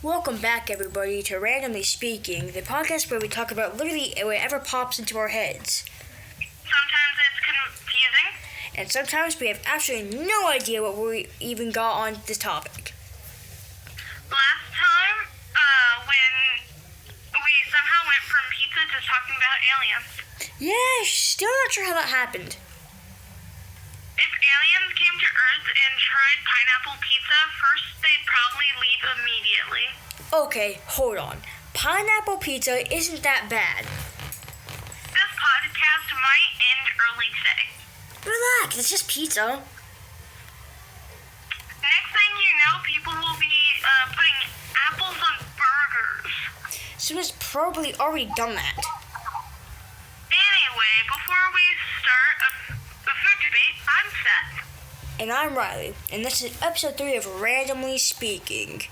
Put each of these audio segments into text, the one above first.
Welcome back, everybody, to Randomly Speaking, the podcast where we talk about literally whatever pops into our heads. Sometimes it's confusing. And sometimes we have absolutely no idea what we even got on this topic. Last time, when we somehow went from pizza to talking about aliens. Yeah, still not sure how that happened. If aliens came to Earth and tried pineapple pizza, first they'd probably leave immediately. Okay, hold on. Pineapple pizza isn't that bad. This podcast might end early today. Relax, it's just pizza. Next thing you know, people will be putting apples on burgers. Someone's probably already done that. Anyway, before we start a food debate, I'm Seth. And I'm Riley, and this is episode 3 of Randomly Speaking.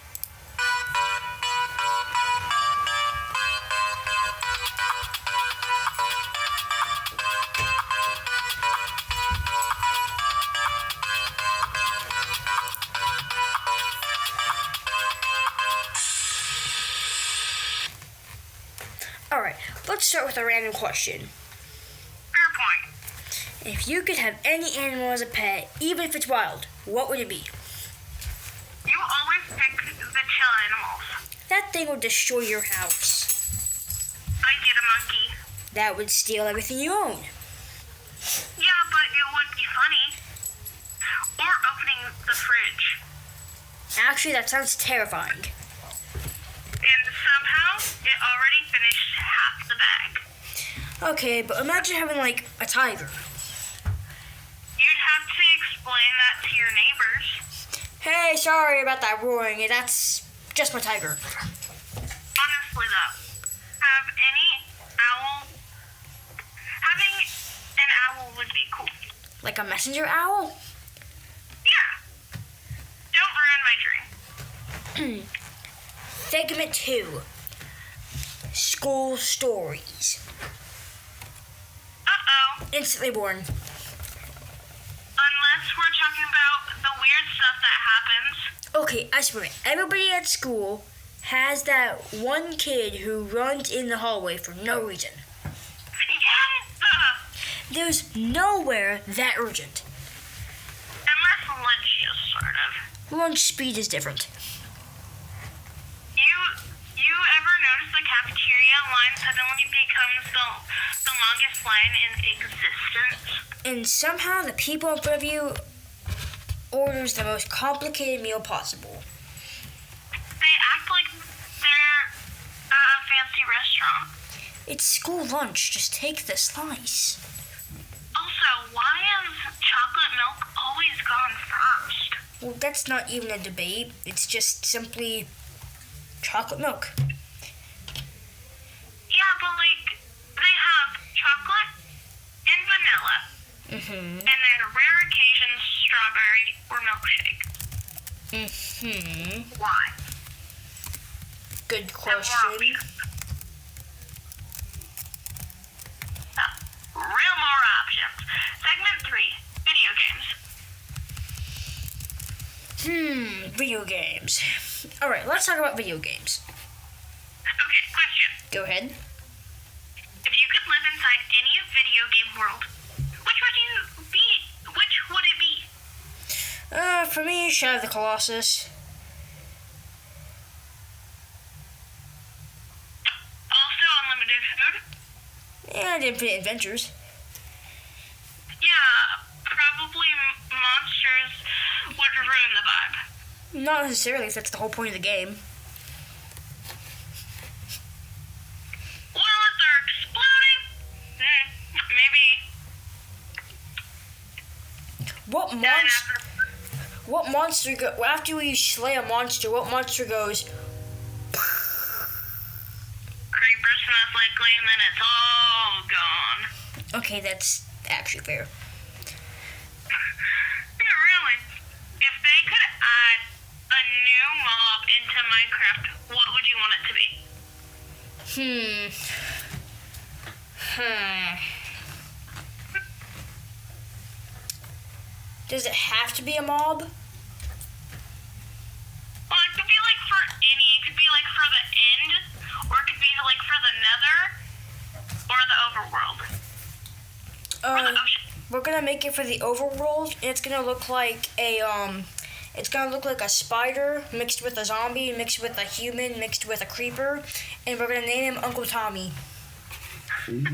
Alright, let's start with a random question. Fair point. If you could have any animal as a pet, even if it's wild, what would it be? You always pick the chill animals. That thing would destroy your house. I get a monkey. That would steal everything you own. Yeah, but it would be funny. Or opening the fridge. Actually, that sounds terrifying. And somehow, it already finished half the bag. Okay, but imagine having, a tiger. You'd have to explain that to your neighbors. Hey, sorry about that roaring. That's just my tiger. Honestly, though, having an owl would be cool. Like a messenger owl? Yeah. Don't ruin my dream. Segment 2. School stories. Uh-oh. Instantly born. Unless we're talking about the weird stuff that happens. Okay, I swear, everybody at school has that one kid who runs in the hallway for no reason. Yes! There's nowhere that urgent. Unless lunch just sort of. Lunch speed is different. You ever notice the cafeteria line suddenly becomes the longest line in existence? And somehow the people in front of you orders the most complicated meal possible. They act like they're at a fancy restaurant. It's school lunch. Just take the slice. Also, why is chocolate milk always gone first? Well, that's not even a debate. It's just simply chocolate milk. Yeah, but they have chocolate and vanilla. Mm-hmm. And then a rare occasion strawberry or milkshake. Mm-hmm. Why? Good Real question. more options. Segment 3, video games. Video games. Alright, let's talk about video games. Okay, question. Go ahead. If you could live inside any video game world, which would it be? For me, Shadow of the Colossus. Also unlimited food? And Infinite Adventures. Yeah, probably monsters would ruin the vibe. Not necessarily, if that's the whole point of the game. Well, if they're exploding, maybe. What monster after we slay a monster, what monster goes? Creepers most likely, and then it's all gone. Okay, that's actually fair. Yeah, really. If they could add a new mob into Minecraft, what would you want it to be? Does it have to be a mob? Well, it could be for any. It could be we're gonna make it for the overworld, and it's gonna look like a spider mixed with a zombie, mixed with a human, mixed with a creeper, and we're gonna name him Uncle Tommy. Oh, that'd be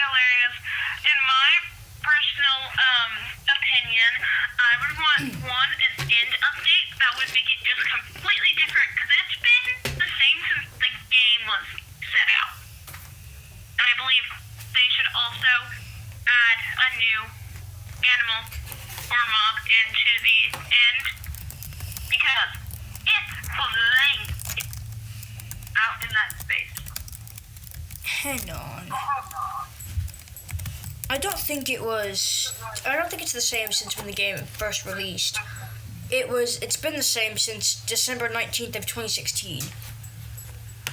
hilarious. In my personal opinion, I would want an end update that would make it just completely different, because it's been the same since the game was set out. And I believe they should also add a new animal or mob into the end, because it's blank out in that space. Hang on. I don't think it's the same since when the game first released. It's been the same since December 19th of 2016. Yes,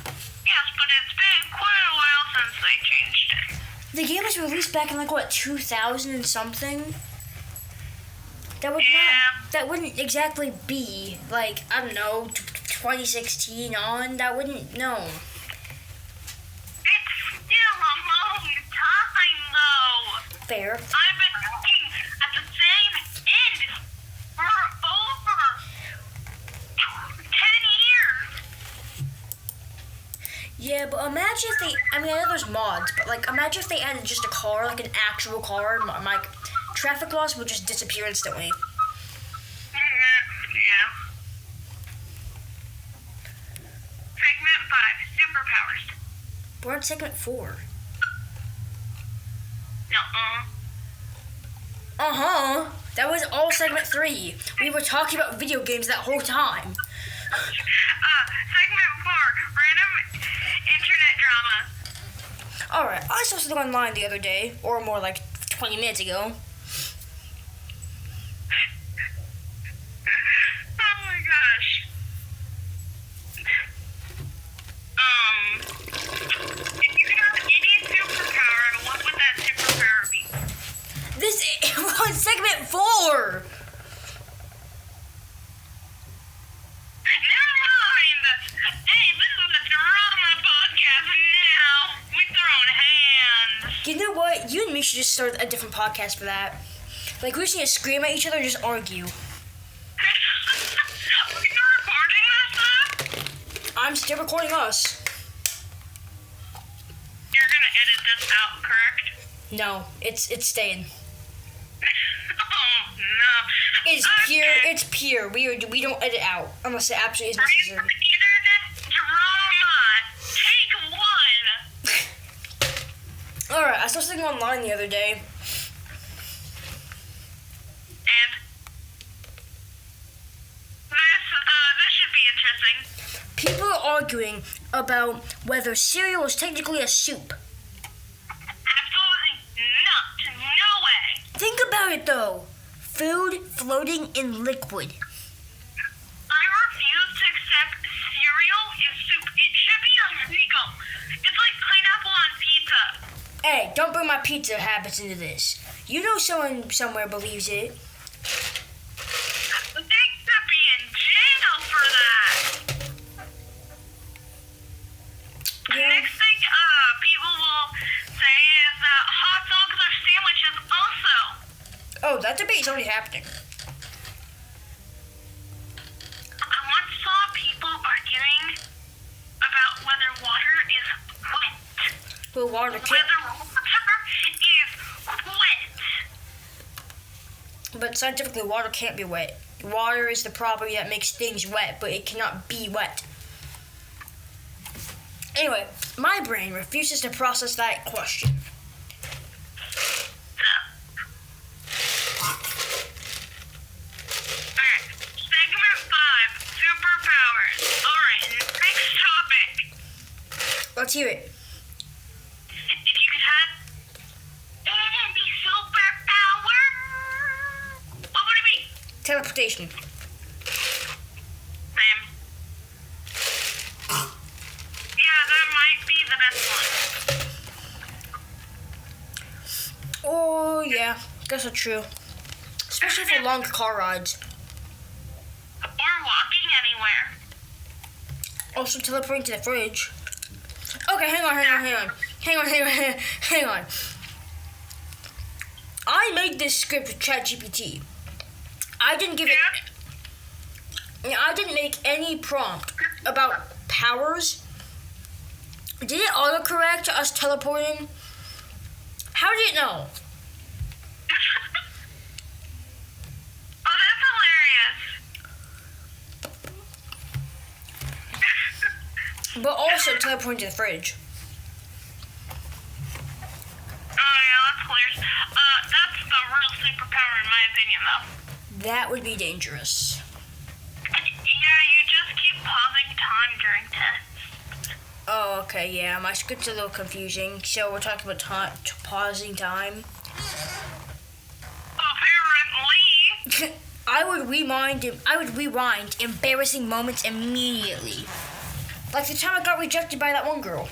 but it's been quite a while since they changed it. The game was released back in 2000 and something. That wouldn't exactly be 2016 on. That wouldn't, no. It's still a long time, though. Fair. I've been looking at the same end for over 10 years. Yeah, but imagine if I know there's mods, but imagine if they added just a car, an actual car, and traffic laws would just disappear instantly. Yeah. Segment 5, superpowers. We're on segment 4. Uh-uh. That was all segment 3. We were talking about video games that whole time. Segment 4, random internet drama. Alright, I saw something online the other day, or more 20 minutes ago. Oh my gosh. If you could have any superpower, what would that superpower be? We're on segment 4! Never mind. Hey, this is a drama podcast now. We're throwing hands. You know what? You and me should just start a different podcast for that. We just need to scream at each other and just argue. Are you recording this stuff? I'm still recording us. You're gonna edit this out, correct? No, it's staying. Oh no. It's pure. Okay. It's pure. We don't edit out unless it absolutely is Are you necessary. internet drama? Take one. All right, I saw something online the other day. And this should be interesting. People are arguing about whether cereal is technically a soup. Absolutely not. No way. Think about it though. Food floating in liquid. I refuse to accept cereal is soup. It should be illegal. It's like pineapple on pizza. Hey, don't bring my pizza habits into this. You know someone somewhere believes it. They could be in jail for that. Yeah. Next thing people will say is that hot dogs are sandwiches also. Oh, that debate's already happening. I once saw people arguing about whether water is wet. Well, water can't. Whether water is wet. But scientifically, water can't be wet. Water is the property that makes things wet, but it cannot be wet. Anyway, my brain refuses to process that question. Alright, segment 5, superpowers. Alright, next topic. Let's hear it. If you could have any superpower, what would it be? Teleportation. Same. Yeah, that might be the best one. Oh, yeah. Guess that's true. Especially for long car rides. Or walking anywhere. Also teleporting to the fridge. Okay, hang on. I made this script with ChatGPT. I didn't give it. I didn't make any prompt about powers. Did it autocorrect us teleporting? How did it know? Oh, that's hilarious. But also teleporting to the fridge. Oh yeah, that's hilarious. That's the real superpower in my opinion, though. That would be dangerous. Yeah, you just keep pausing time during tests. Oh, okay, yeah. My script's a little confusing. So we're talking about pausing time. Apparently. I would rewind embarrassing moments immediately. Like the time I got rejected by that one girl.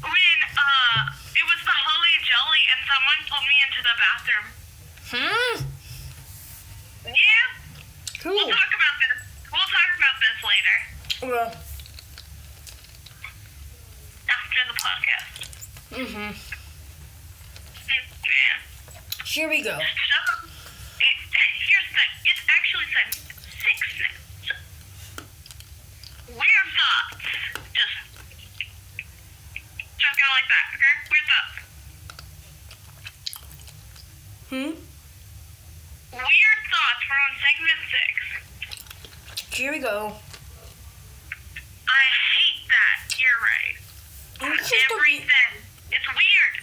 When it was the Holly Jelly and someone pulled me into the bathroom. Yeah. Cool. We'll talk about this later. Well. After the podcast. Mhm. Yeah. Here we go. So, here's the thing. It's actually said 6 minutes. Weird thoughts. Just go like that, okay? Weird thoughts. Weird thoughts. We're on segment 6. Here we go. I hate that. You're right. It's just Everything. It's weird.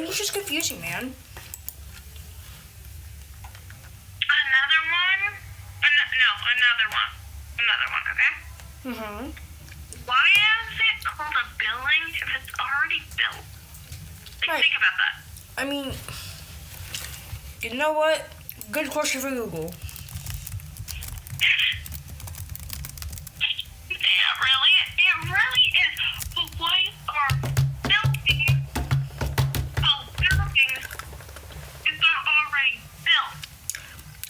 It's just confusing, man. Another one? Another one, okay? Why is it called a building if it's already built? Right. Think about that. I mean, you know what? Good question for Google. Yeah, really? It really is. But why are buildings called buildings if they're already built?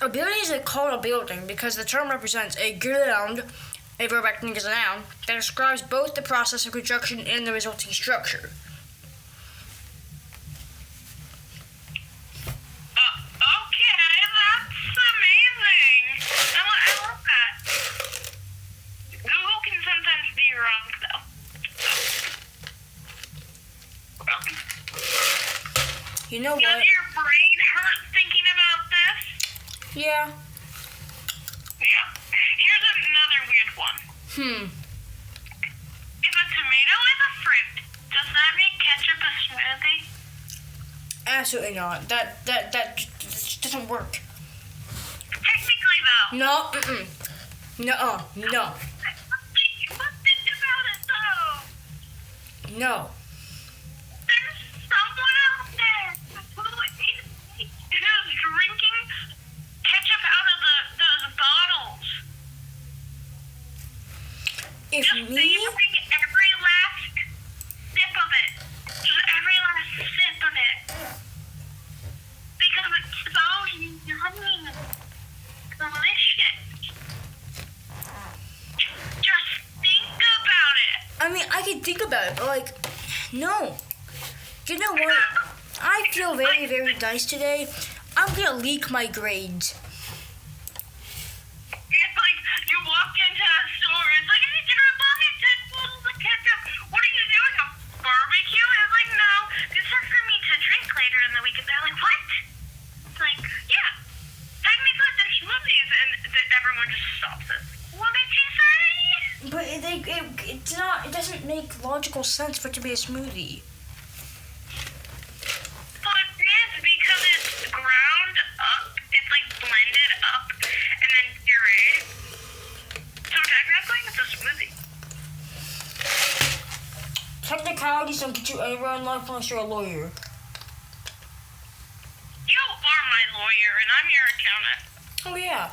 A building is called a building because the term represents a ground, a verb acting as a noun, that describes both the process of construction and the resulting structure. Okay, that's amazing. I love that. Google can sometimes be wrong, though. You know Does what? your brain hurt thinking about this? Yeah. Yeah. Here's another weird one. If a tomato is a fruit, does that make ketchup a smoothie? Absolutely not. That just doesn't work. Technically, though. No. No. No. But think about it, though. No. There's someone out there who's drinking ketchup out of those bottles. If Just me, savoring every last sip of it. Just every last sip of it. Because it's so yummy. Delicious. Just think about it. I mean, I can think about it, but like, no. You know what? I feel very, very nice today. I'm gonna leak my grades. It's like you walk into a store, it's like, hey, can I buy me 10 bottles of ketchup? What are you doing, a barbecue? It's like, no, these are for me to drink later in the week. And they're like, what? It's like, yeah, technically they're smoothies. And everyone just stops it. What did she say? But it's not. It doesn't make logical sense for it to be a smoothie. Well, it is because it's ground up. It's like blended up and then pureed. So technically it's a smoothie. Technicalities don't get you anywhere in life unless you're a lawyer. You are my lawyer and I'm your accountant. Oh yeah.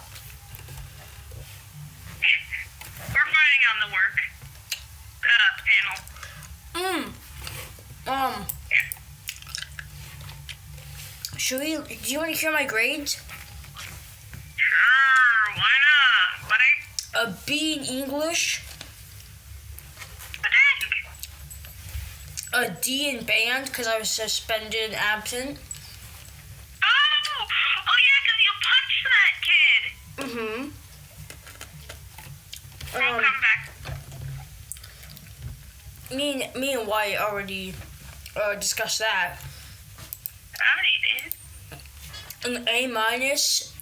We're fighting on the work panel. Do you want to hear my grades? Sure, why not? Buddy? A B in English, But dang. a D in band because I was suspended and absent. Oh yeah, because you punched that kid. Mm-hmm. I'll come back. Me and Wyatt already discussed that. I already did. An A-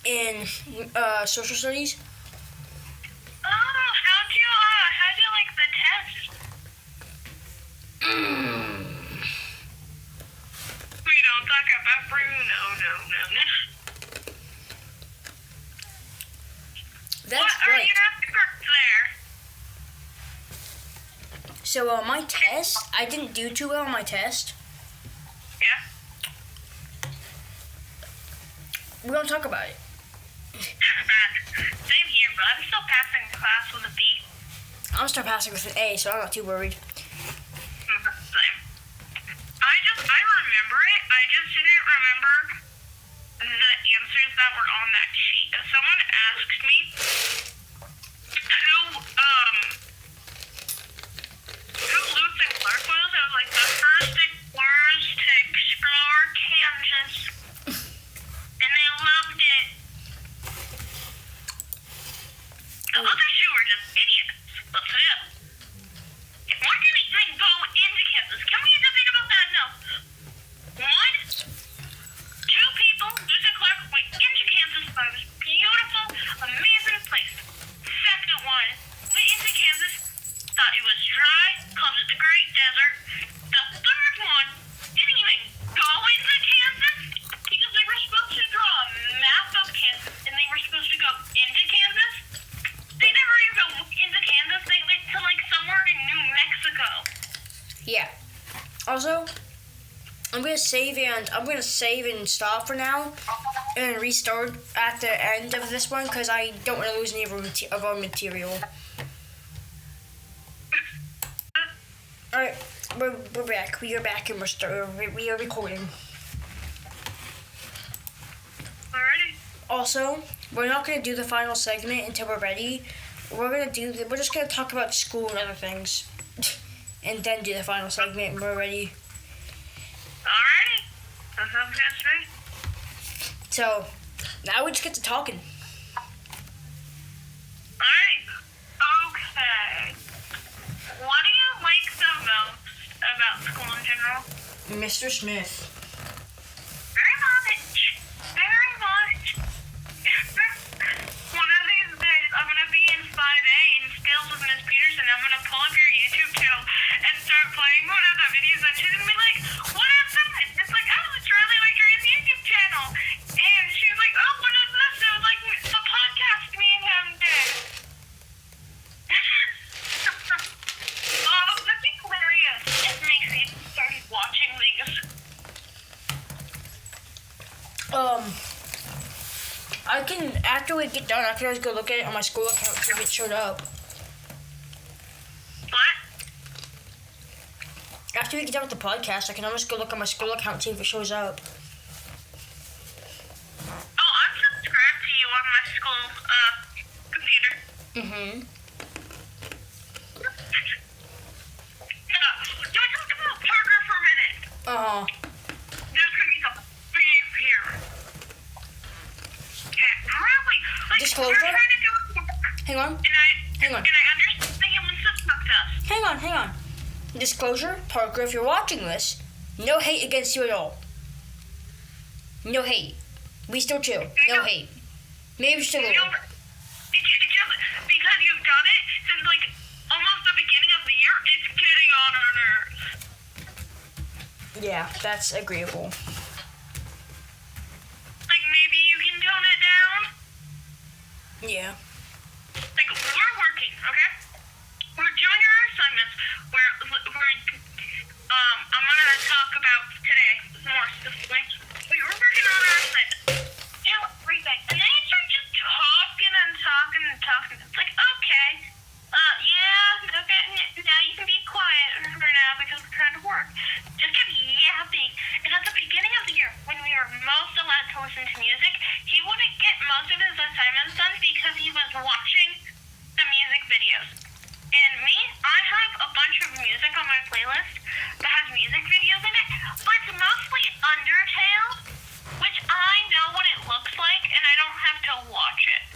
in social studies. Oh, how'd you like the test? We don't talk about Bruno, no. That's what great. are your scores there? So my test, I didn't do too well on my test. Yeah. We don't talk about it. Same here, but I'm still passing the class with a B. I'm still passing with an A, so I'm not too worried. Same. I remember it. I just didn't remember the answers that were on that sheet. If someone asked me who Lewis and Clark was, I was like, the first explorers to explore Kansas. And they loved it. The other two were just idiots. But still. Why didn't we even go into Kansas? Can we debate about that? No. One, two people, Lewis and Clark, went into Kansas by this beautiful, amazing place. Second one, went into Kansas, thought it was dry, called it the Great Desert. The third one didn't even go into Kansas because they were supposed to draw a map of Kansas and they were supposed to go into Kansas. They never even went into Kansas. They went to like somewhere in New Mexico. Yeah. Also, I'm gonna save and stop for now, and restart at the end of this one because I don't want to lose any of our material. All right, we're back. We are back and we are recording. Alrighty. Also, we're not gonna do the final segment until we're ready. We're just gonna talk about school and other things, and then do the final segment when we're ready. Alrighty. That sounds good to me. So now we just get to talking. Alright. Okay. What do you like the most about school in general? Mr. Smith. Very much. Very much. One of these days, I'm going to be in 5A in Skills with Miss Peterson. I'm going to pull up your YouTube channel and start playing one of the videos, and she's going to be like, what is that? It's like, oh, it's Riley Victoria's YouTube channel. And she was like, oh, what is this? It was like the podcast me and him did. Oh, that'd be hilarious if Macy started watching these. I can, after we get done, I can always go look at it on my school account to see if it showed up. What? After we get done with the podcast, I can almost go look on my school account and see if it shows up. Oh, I'm subscribed to you on my school computer. Mm-hmm. Can we talk about Parker for a minute? Uh-huh. There's gonna be some beef here. Yeah, really? Like, Disclosure? we're trying to do it, Hang on. and I understand that you want to subscribe to us. Hang on. Disclosure, Parker, if you're watching this, no hate against you at all. No hate. We still chill. No hate. Maybe still a You know, little. it's just because you've done it since like almost the beginning of the year, it's getting on our nerves. Yeah, that's agreeable. Like maybe you can tone it down. Yeah. Like we're working, okay? We're doing our assignments. I'm gonna talk about today more specifically. We were working on our assignments. Everything. And then you start just talking. It's like, okay. Okay, now you can be quiet for now because we're trying to work. Just kept yapping. And at the beginning of the year, when we were most allowed to listen to music, he wouldn't get most of his assignments done because he was watching the music videos. And me, I have a bunch of music on my playlist that has music Undertale, which I know what it looks like, and I don't have to watch it.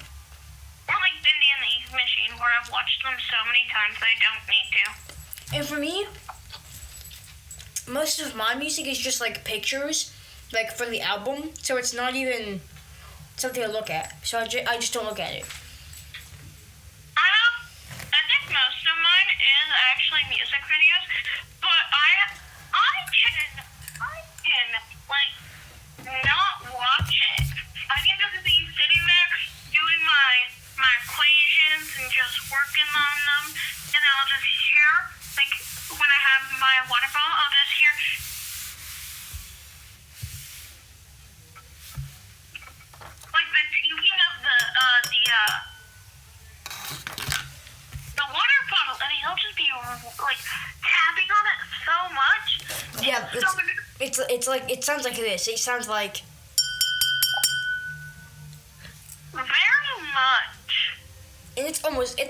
Or like Bendy and the Eve Machine, where I've watched them so many times I don't need to. And for me, most of my music is just like pictures, like from the album, so it's not even something to look at. So I just don't look at it. I think most of mine is actually music videos, but I can like not watch it. I can just be sitting there doing my equations and just working on them, and I'll just hear, like when I have my water bottle, I'll just hear. Like the tinking of the water bottle, and he'll just be like tapping on it so much. Yeah, it's like, it sounds like this. It sounds like very much. and it's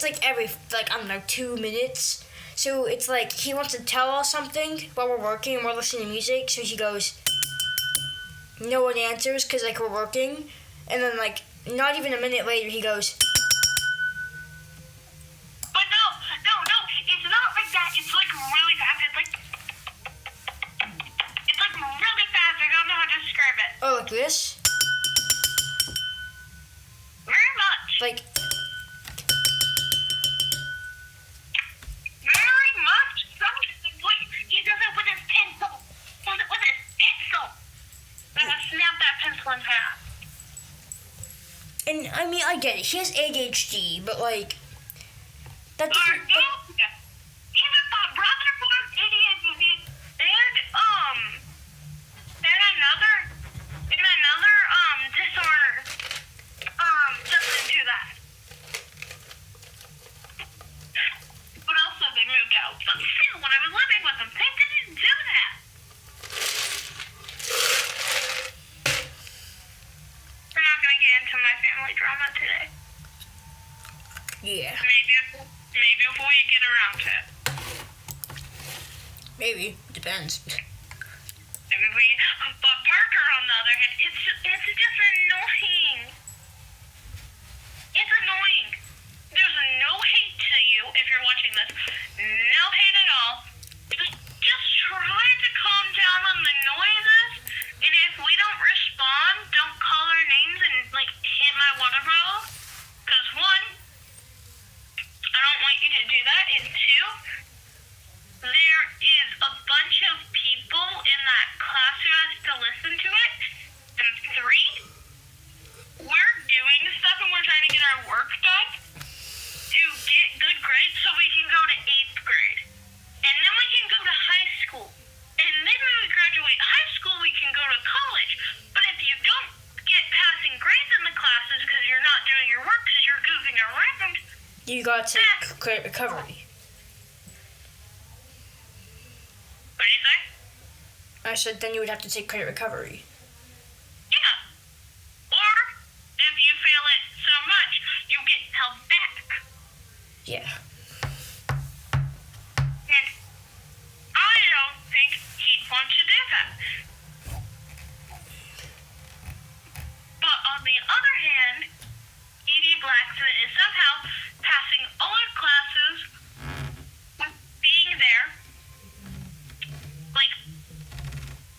like every, like, I don't know, 2 minutes. So it's like he wants to tell us something while we're working and we're listening to music. So he goes, no one answers because like we're working, and then like not even a minute later he goes. But no, it's not like that. It's like really fast. It's like really fast. I don't know how to describe it. Oh, like this? Very much. Like, very much. He does it with his pencil. With his pencil. And I snap that pencil in half. and I mean, I get it. He has ADHD, but like, that Or doesn't. even my brother was ADHD, and another disorder doesn't do that. But also they moved out. But still, when I was living with them, they didn't do that. We're not gonna get into my family drama today. Yeah, Maybe before you get around to it. maybe. Depends. But Parker, on the other hand, it's just annoying. It's annoying. There's no hate to you if you're watching this. No hate at all. Just try to calm down on the noises. And if we don't respond, don't call our names and like hit my water bottle. Because one, I don't want you to do that. And two, there is a bunch of people in that class who has to listen to it. And three, we're doing stuff and we're trying to get our work done to get good grades so we can go to 8th grade. And then we can go to high school. And then when we graduate high school, we can go to college. But if you don't get passing grades in the classes because you're not doing your work because you're goofing around, You gotta take credit recovery. what do you say? I said then you would have to take credit recovery. Yeah. Or if you fail it so much, you get held back. Yeah. And I don't think he'd want to do that. But on the other hand, Edie Blacksmith is somehow passing all our classes with being there like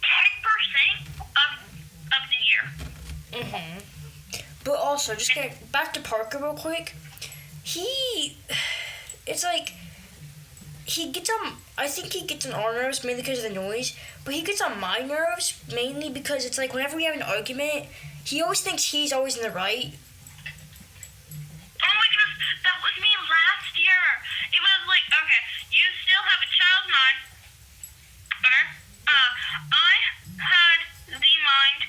10% of the year. Mhm. But also, just getting back to Parker real quick. It's like he gets on. I think he gets on our nerves mainly because of the noise, but he gets on my nerves mainly because it's like whenever we have an argument, he always thinks he's always in the right. Oh my goodness, that was me last year. It was like, okay, you still have a child mind. Okay? I had the mind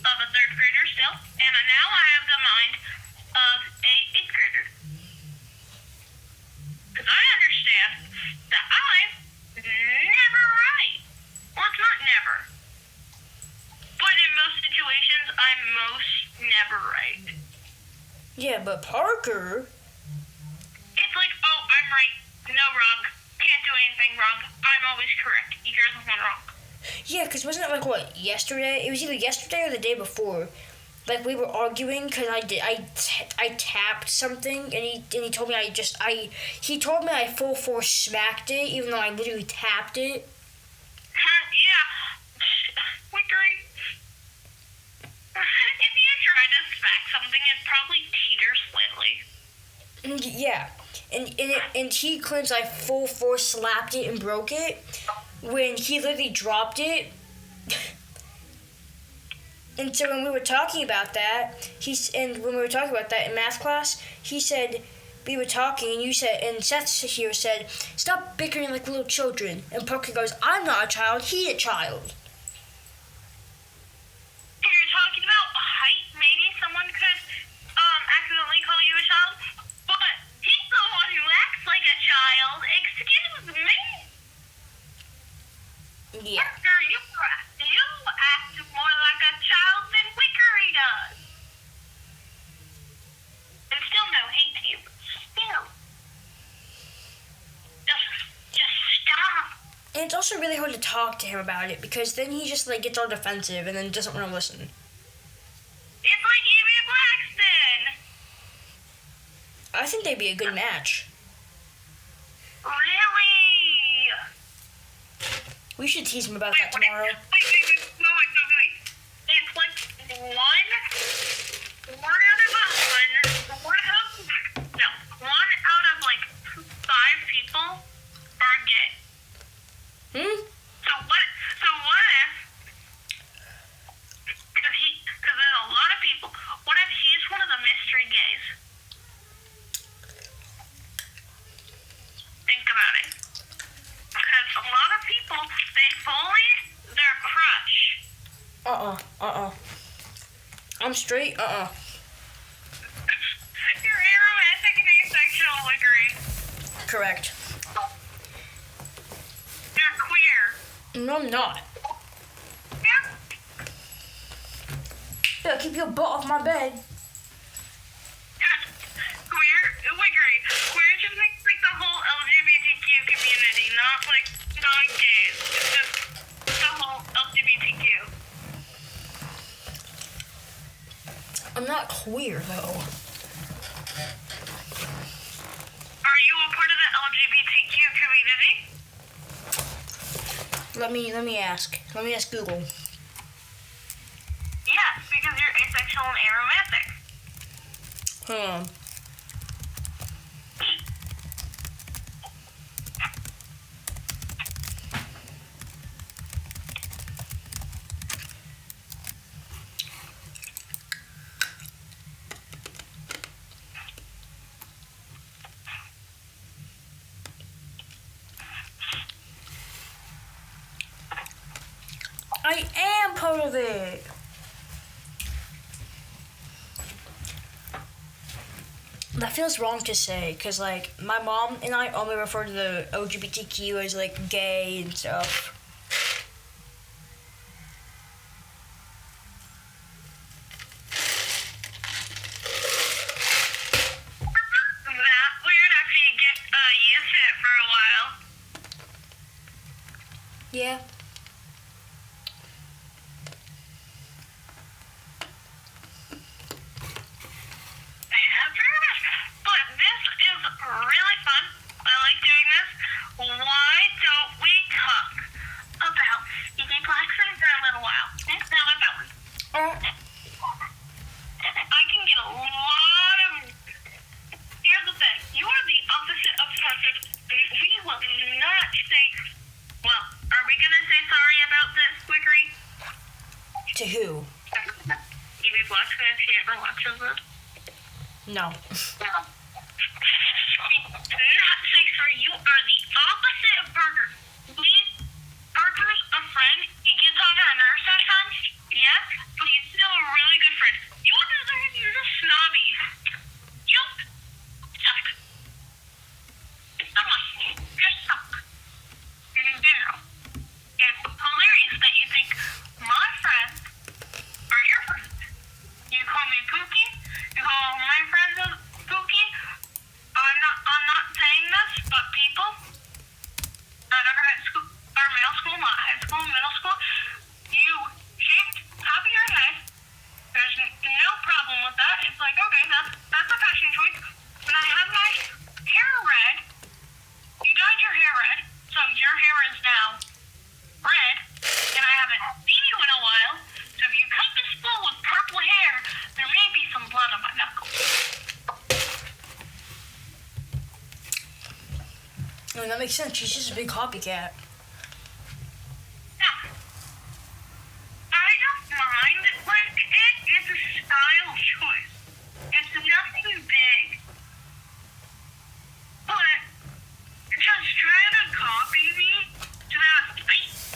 of a 3rd grader still, and now I have the mind of a 8th grader. Because I understand that I'm never right. Well, it's not never. But in most situations, I'm most never right. Yeah, but Parker. It's like, oh, I'm right, no wrong, can't do anything wrong, I'm always correct. Here's the one wrong. Yeah, because wasn't it like what yesterday? It was either yesterday or the day before. Like we were arguing because I tapped something and he told me he told me I full force smacked it even though I literally tapped it. Yeah. Wickery. If you try to smack something, it probably teeters slightly. Yeah, and he claims I full force slapped it and broke it when he literally dropped it. And so when we were talking about that, when we were talking about that in math class, he said we were talking, and you said, and Seth here said, "Stop bickering like little children." And Parker goes, "I'm not a child. He's a child." If you're talking about height, maybe someone could accidentally call you a child, but he's the one who acts like a child. Excuse me. Yeah. Oscar, you act more like a child than Wickery does. And still no hate to you, but still. Just stop. And it's also really hard to talk to him about it because then he just like gets all defensive and then doesn't want to listen. It's like Amy and Blackston. I think they'd be a good match. Really? We should tease him about that tomorrow. Wait. It's like one out of like 5 people are gay. So what if, because there's a lot of people, what if he's one of the mystery gays? Think about it. Because a lot of people, they bully their crush. I'm straight, You're aromantic and asexual, Wickery. Correct. You're queer. No, I'm not. Yeah. Yeah, keep your butt off my bed. Queer, Wickery. Queer just makes like the whole LGBTQ community, not like non-gays. It's just the whole LGBTQ. I'm not queer though. Are you a part of the LGBTQ community? Let me ask. Let me ask Google. Yes, because you're asexual and aromantic. Hold on. I am part of it. That feels wrong to say, because, like, my mom and I only refer to the LGBTQ as, like, gay and stuff. That weird after you get used to it for a while. Yeah. But this is really fun. I like doing this. Why don't we talk about Amy Blackston for a little while? How about that one? I can get a lot of... Here's the thing. You are the opposite of perfect. We will not say... Well, are we going to say sorry about this, Wickery? To who? Amy Blackston, if she ever watches this. No. Not say sorry. You are the opposite of Burger. Burger's a friend. He gets on our nerves sometimes. Yes, but he's still a really good friend. You're just snobby. You suck. You suck. In general. It's hilarious that you think my friends are your friends. You call me Pookie. You call my friends Pookie. I'm not saying this, but people at our middle school, not high school, middle school, No, that makes sense. She's just a big copycat. Yeah. I don't mind. Like, it is a style choice. It's nothing big. But just trying to copy me to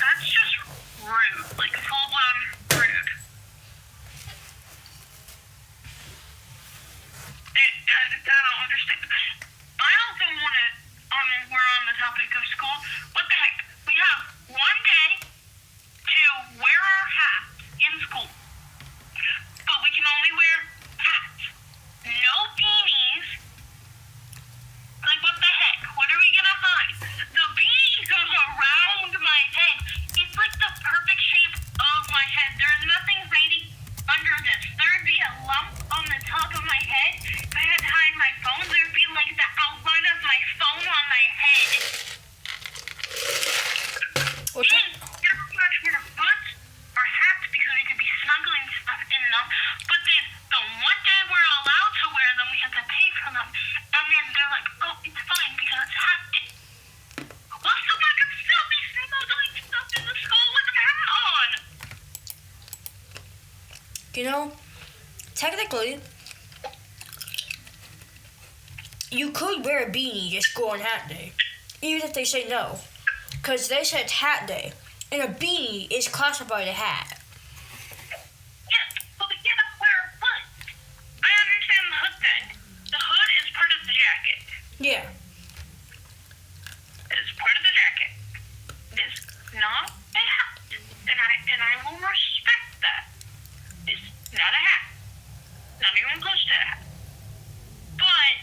that's just rude. Like, full-blown rude. I don't understand. I also want to, we're on the topic of school. What the heck? We have one day to wear our hats in school. But we can only wear hats. No beanies. Like, what the heck? What are we going to hide? The beanie goes around my head. It's like the perfect shape of my head. There's nothing hiding under this. There'd be a lump on the top of my head. If I had to hide my phone, there'd be like the outline of my phone on my head. What's that? You're not allowed to wear boots or hats because we could be smuggling stuff in them. But then the one day we're allowed to wear them, we have to pay for them. And then they're like, oh, it's fine because it's hat day. Well, someone could still be smuggling stuff in the school with a hat on. You know, technically, you could wear a beanie just go on hat day, even if they say no, because they said it's hat day, and a beanie is classified a hat. Yeah, but we can't wear a hood. I understand the hood thing. The hood is part of the jacket. Yeah. It's part of the jacket. It's not a hat. And I will respect that. It's not a hat. Not even close to a hat. But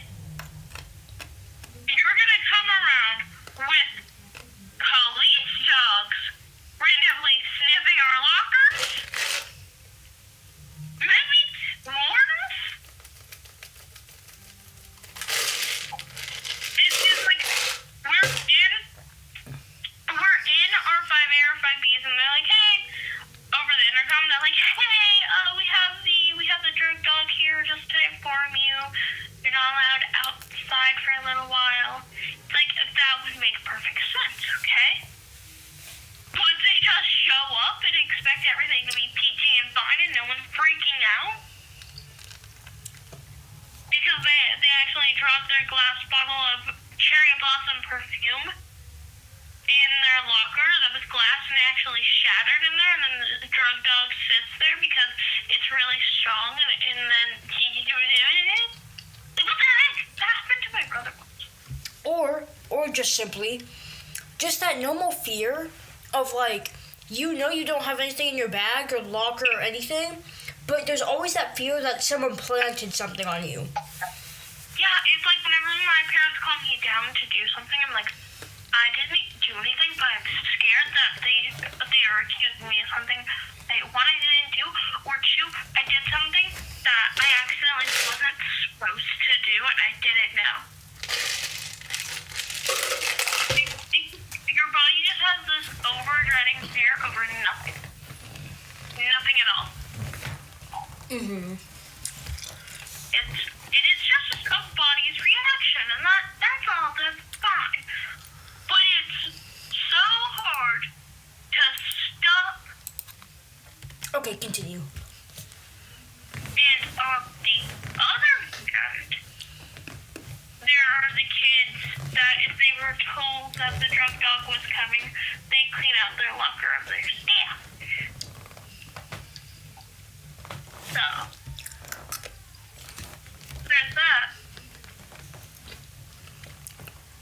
you're gonna come around with police dogs randomly sniffing our lockers? Maybe warn us? It's just like we're in our 5A or 5Bs and they're like, hey, over the intercom, they're like, hey, we have the drug dog here just to inform you. You're not allowed outside for a little while. Like, that would make perfect sense, okay? Would they just show up and expect everything to be peachy and fine and no one's freaking out? Because they actually dropped their glass bottle of cherry blossom perfume in their locker that was glass and it actually shattered in there, and then the drug dog sits there because it's really strong, and then like, what the heck? That happened to my brother once. Or just simply, just that normal fear of like, you know you don't have anything in your bag or locker or anything, but there's always that fear that someone planted something on you. Yeah, it's like whenever my parents call me down to do something, I'm like, I didn't do anything, but I'm scared that they are accusing me of something that one, I didn't do, or two, I did something that I accidentally wasn't supposed to do and I didn't know. Your body just has this over-dreading fear over nothing. Nothing at all. Mm-hmm. It is just a body's reaction, and that's all. That's fine. But it's so hard to stop. Okay, continue. And on the other hand, there are the kids that if they were told that the drug dog was coming, they clean out their locker of their staff. So, there's that.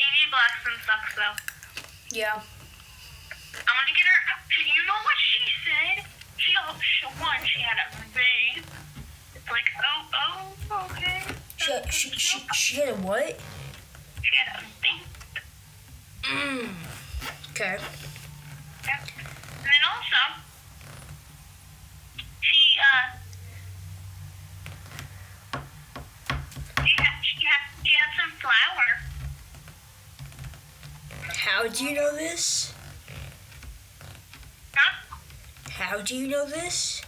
Evie Blackson sucks though. Yeah. I want to get her. You know what she said? She had a vape. It's like, oh, okay. She had a what? She had a vape. Okay. Yeah. And then also, she had some flour. How do you know this? Huh? How do you know this?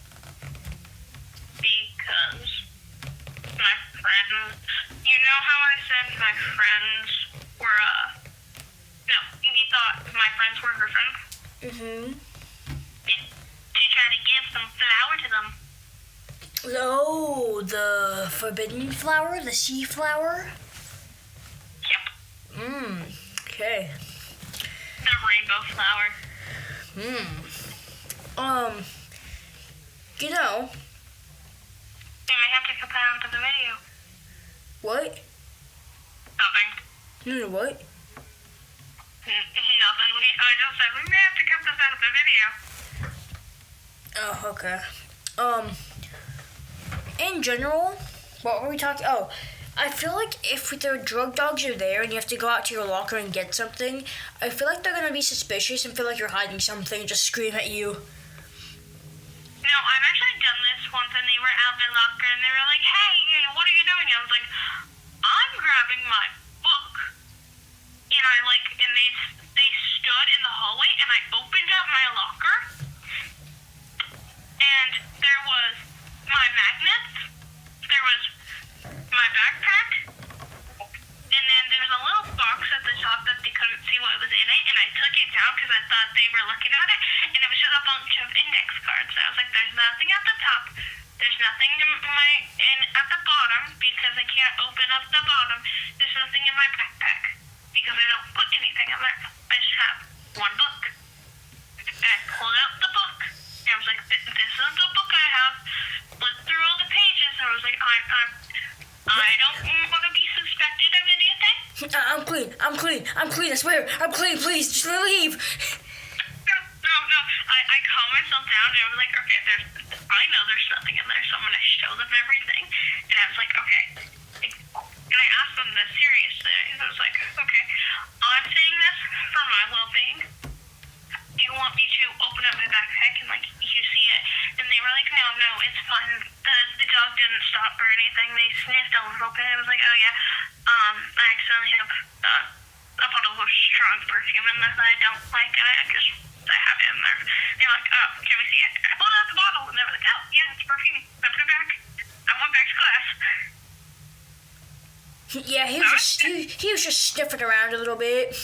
Because my friends, you know how I said my friends were thought my friends were her friends. Mm-hmm. She tried to give some flour to them. Oh, the forbidden flower? The sea flower? Yep. Okay. The rainbow flower. You know, You might have to cut that out of the video. what? Nothing. No, what? Nothing. I just said we may have to cut this out of the video. Oh, okay. In general, what were we talking? Oh, I feel like if the drug dogs are there and you have to go out to your locker and get something, I feel like they're gonna be suspicious and feel like you're hiding something and just scream at you. No, I've actually done this once, and they were out my locker, and they were like, "Hey, what are you doing?" I was like, "I'm grabbing my book," and they stood in the hallway, and I opened up my locker, and there was my magnets, there was my backpack, and then there was a little box at the top that they couldn't see what was in it, and I took it down because I thought they were looking at it, and it was just a bunch of index cards. I was like, there's nothing at the top, there's nothing at the bottom because I can't open up the bottom, there's nothing in my backpack because I don't put anything in there. I just have one book. And I pulled out the book, and I was like, this is the book I have. Flipped through all the pages, and I was like, I don't want to be suspected of anything. I'm clean, I swear, I'm clean, please, just leave. No. I calm myself down, and I was like, okay, I know there's nothing in there, so I'm going to show them everything. And I was like, okay. And I asked them this seriously. I was like, okay, I'm saying this for my well-being. Do you want me to open up my backpack and, you see it? And they were like, no, it's fine. The dog didn't stop or anything. They sniffed a little bit. I was like, oh, yeah. I accidentally have a bottle of strong perfume in there that I don't like. I have it in there. They're like, oh, can we see it? I pulled out the bottle, and they were like, oh, yeah, it's perfume. I put it back. I went back to class. Yeah, he was just sniffing around a little bit.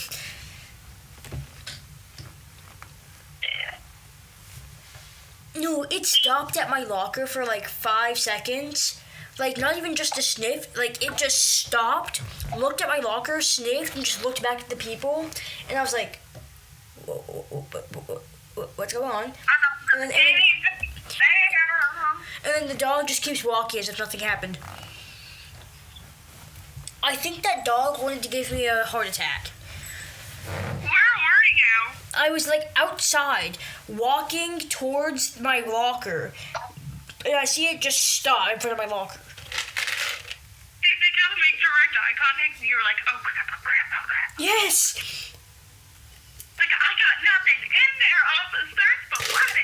No, it stopped at my locker for like 5 seconds. Like, not even just a sniff. Like, it just stopped, looked at my locker, sniffed, and just looked back at the people. And I was like, what's going on? And then the dog just keeps walking as if nothing happened. I think that dog wanted to give me a heart attack. Where were you? I was like outside, walking towards my locker, and I see it just stop in front of my locker. Did it just make direct eye contact, and you were like, oh crap. Yes! Like, I got nothing in there, officers, but what?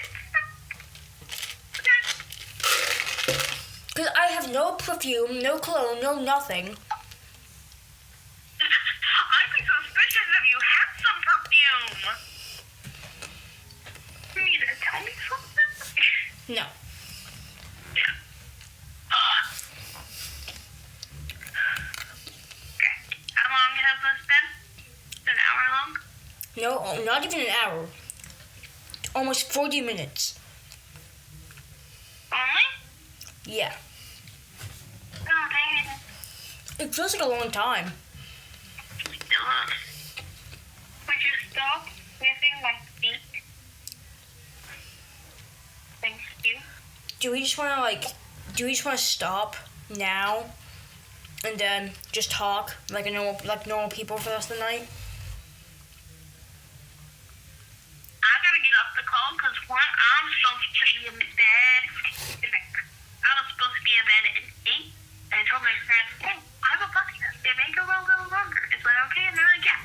Because I have no perfume, no cologne, no nothing. I'd be suspicious if you had some perfume. You need to tell me something? No. Okay. How long has this been? An hour long? No, not even an hour. Almost 40 minutes. Only? Yeah. Oh, dang it. It feels like a long time. Would you stop sniffing my feet? Thank you. Do we just want to stop now and then just talk like normal people for the rest of the night? I gotta get off the call because I'm supposed to be in bed. I was supposed to be in bed at 8, and I told my parents, hey, I have a puppy. It may go a little longer. Is that okay? And they're like, yeah.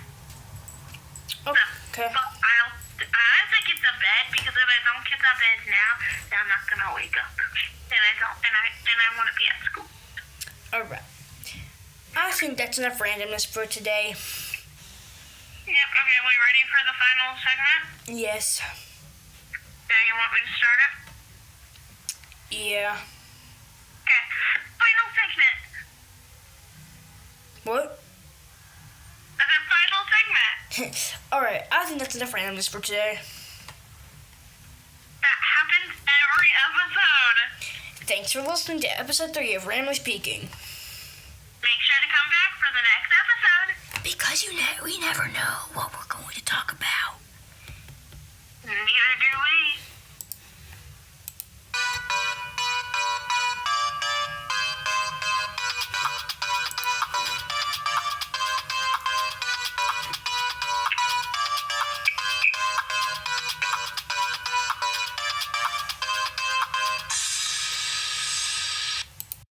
Okay. So I have to get to bed because if I don't get to bed now, then I'm not gonna wake up. And I want to be at school. Alright. I think that's enough randomness for today. Yep, okay, we ready for the final segment? Yes. Yeah, you want me to start it? Yeah. Okay, final segment. What? The final segment. Alright, I think that's enough randomness for today. That happens every episode. Thanks for listening to episode 3 of Randomly Speaking. Make sure to come back for the next episode. Because we never know what we're going to talk about. Neither do we.